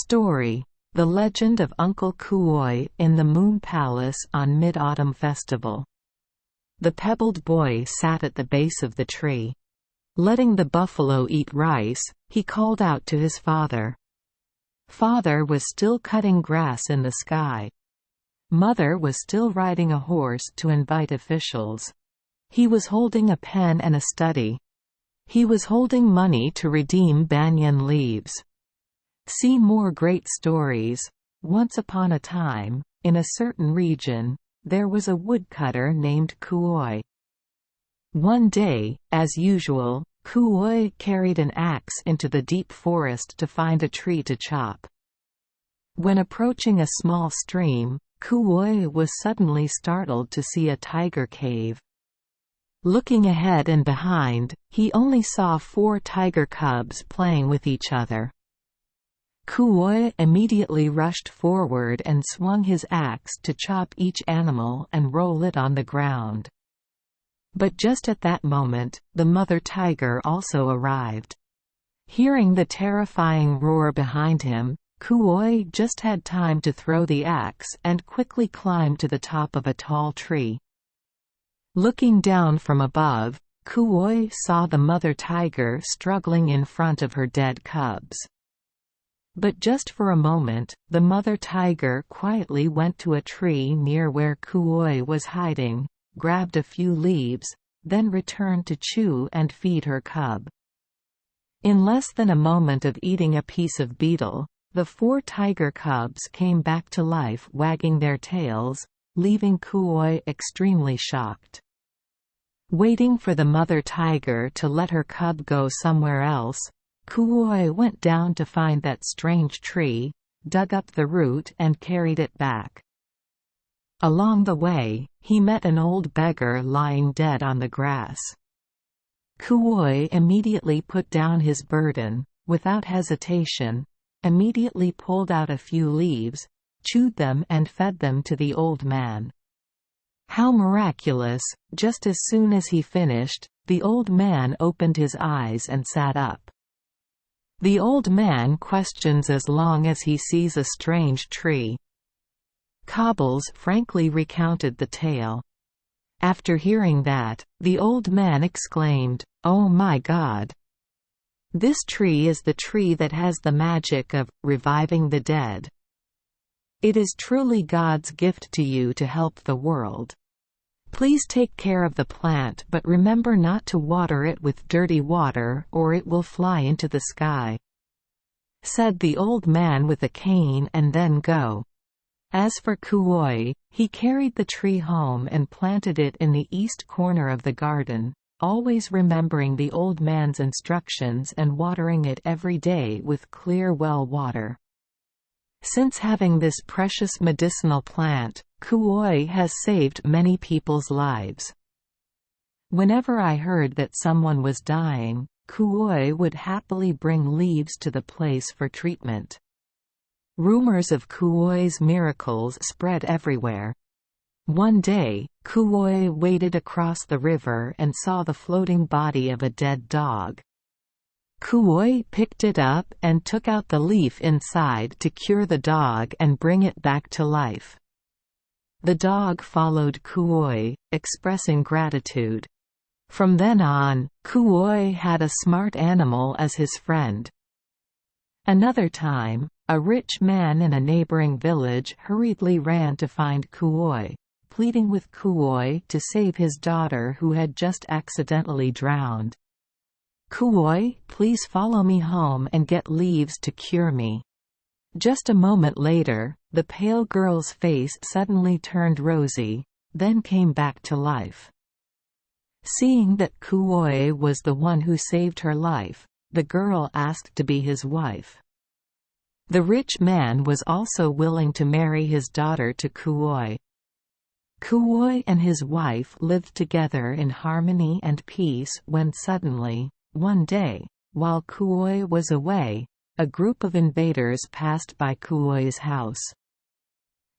Story: The Legend of Uncle Cuoi in the Moon Palace on Mid-Autumn Festival. The pebbled boy sat at the base of the tree. Letting the buffalo eat rice, he called out to his father. Father was still cutting grass in the sky. Mother was still riding a horse to invite officials. He was holding a pen and a study. He was holding money to redeem banyan leaves. See more great stories. Once upon a time, in a certain region, there was a woodcutter named Cuoi. One day, as usual, Cuoi carried an axe into the deep forest to find a tree to chop. When approaching a small stream, Cuoi was suddenly startled to see a tiger cave. Looking ahead and behind, he only saw 4 tiger cubs playing with each other. Cuoi immediately rushed forward and swung his axe to chop each animal and roll it on the ground. But just at that moment, the mother tiger also arrived. Hearing the terrifying roar behind him, Cuoi just had time to throw the axe and quickly climb to the top of a tall tree. Looking down from above, Cuoi saw the mother tiger struggling in front of her dead cubs. But just for a moment, the mother tiger quietly went to a tree near where Cuoi was hiding, grabbed a few leaves, then returned to chew and feed her cub. In less than a moment of eating a piece of beetle, the 4 tiger cubs came back to life wagging their tails, leaving Cuoi extremely shocked. Waiting for the mother tiger to let her cub go somewhere else, Cuoi went down to find that strange tree, dug up the root and carried it back. Along the way, he met an old beggar lying dead on the grass. Cuoi immediately put down his burden, without hesitation, immediately pulled out a few leaves, chewed them and fed them to the old man. How miraculous! Just as soon as he finished, the old man opened his eyes and sat up. The old man questions as long as he sees a strange tree. Cobbles frankly recounted the tale. After hearing that, the old man exclaimed, "Oh my God! This tree is the tree that has the magic of reviving the dead. It is truly God's gift to you to help the world. Please take care of the plant, but remember not to water it with dirty water or it will fly into the sky," said the old man with a cane, and then go. As for Cuoi, he carried the tree home and planted it in the east corner of the garden, always remembering the old man's instructions and watering it every day with clear well water. Since having this precious medicinal plant, Cuoi has saved many people's lives. Whenever I heard that someone was dying, Cuoi would happily bring leaves to the place for treatment. Rumors of Cuoi's miracles spread everywhere. One day, Cuoi waded across the river and saw the floating body of a dead dog. Cuoi picked it up and took out the leaf inside to cure the dog and bring it back to life. The dog followed Cuoi, expressing gratitude. From then on, Cuoi had a smart animal as his friend. Another time, a rich man in a neighboring village hurriedly ran to find Cuoi, pleading with Cuoi to save his daughter who had just accidentally drowned. "Cuoi, please follow me home and get leaves to cure me." Just a moment later, the pale girl's face suddenly turned rosy, then came back to life. Seeing that Cuoi was the one who saved her life, the girl asked to be his wife. The rich man was also willing to marry his daughter to Cuoi. Cuoi and his wife lived together in harmony and peace when suddenly, one day, while Cuoi was away, a group of invaders passed by Cuoi's house.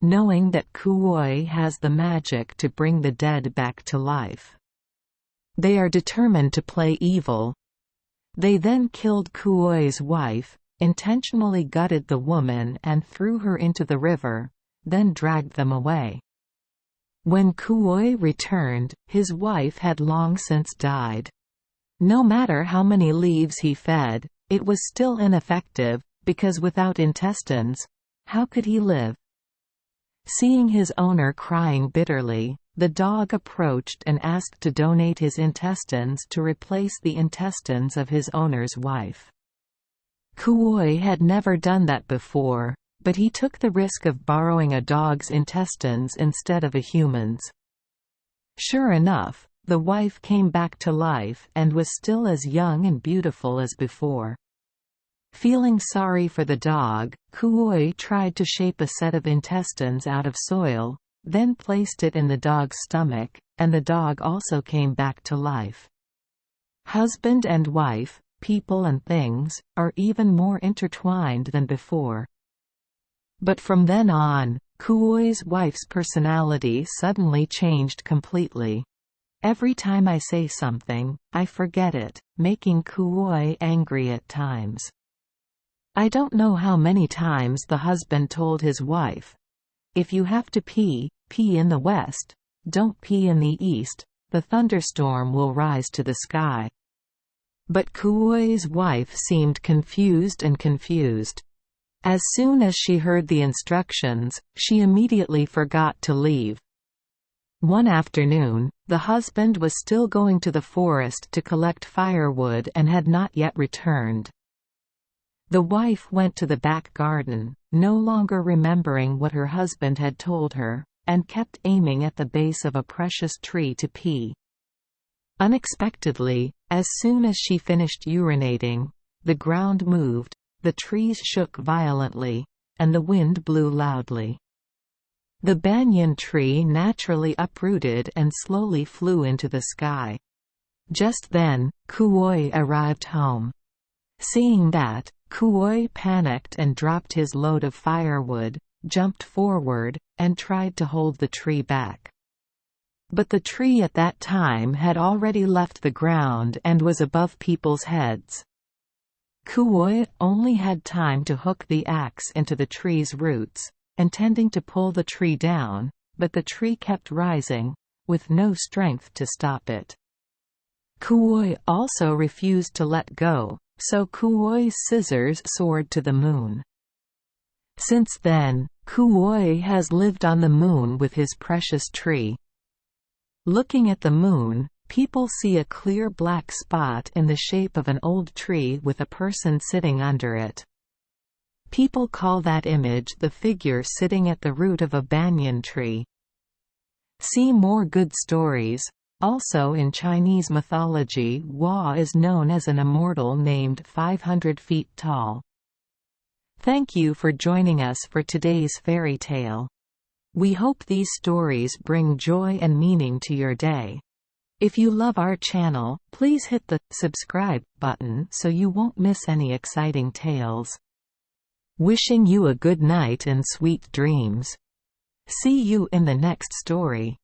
Knowing that Cuoi has the magic to bring the dead back to life, they are determined to play evil. They then killed Cuoi's wife, intentionally gutted the woman and threw her into the river, then dragged them away. When Cuoi returned, his wife had long since died. No matter how many leaves he fed, it was still ineffective, because without intestines, how could he live? Seeing his owner crying bitterly, the dog approached and asked to donate his intestines to replace the intestines of his owner's wife. Cuoi had never done that before, but he took the risk of borrowing a dog's intestines instead of a human's. Sure enough, the wife came back to life and was still as young and beautiful as before. Feeling sorry for the dog, Cuoi tried to shape a set of intestines out of soil, then placed it in the dog's stomach, and the dog also came back to life. Husband and wife, people and things, are even more intertwined than before. But from then on, Cuoi's wife's personality suddenly changed completely. Every time I say something, I forget it, making Cuoi angry at times. I don't know how many times the husband told his wife, "If you have to pee, pee in the west, don't pee in the east, the thunderstorm will rise to the sky." But Cuoi's wife seemed confused. As soon as she heard the instructions, she immediately forgot to leave. One afternoon, the husband was still going to the forest to collect firewood and had not yet returned. The wife went to the back garden, no longer remembering what her husband had told her, and kept aiming at the base of a precious tree to pee. Unexpectedly, as soon as she finished urinating, the ground moved, the trees shook violently, and the wind blew loudly. The banyan tree naturally uprooted and slowly flew into the sky. Just then, Cuoi arrived home. Seeing that, Cuoi panicked and dropped his load of firewood, jumped forward, and tried to hold the tree back. But the tree at that time had already left the ground and was above people's heads. Cuoi only had time to hook the axe into the tree's roots, intending to pull the tree down, but the tree kept rising, with no strength to stop it. Cuoi also refused to let go, so Cuoi's scissors soared to the moon. Since then, Cuoi has lived on the moon with his precious tree. Looking at the moon, people see a clear black spot in the shape of an old tree with a person sitting under it. People call that image the figure sitting at the root of a banyan tree. See more good stories. Also in Chinese mythology, Hua is known as an immortal named 500 feet tall. Thank you for joining us for today's fairy tale. We hope these stories bring joy and meaning to your day. If you love our channel, please hit the subscribe button so you won't miss any exciting tales. Wishing you a good night and sweet dreams. See you in the next story.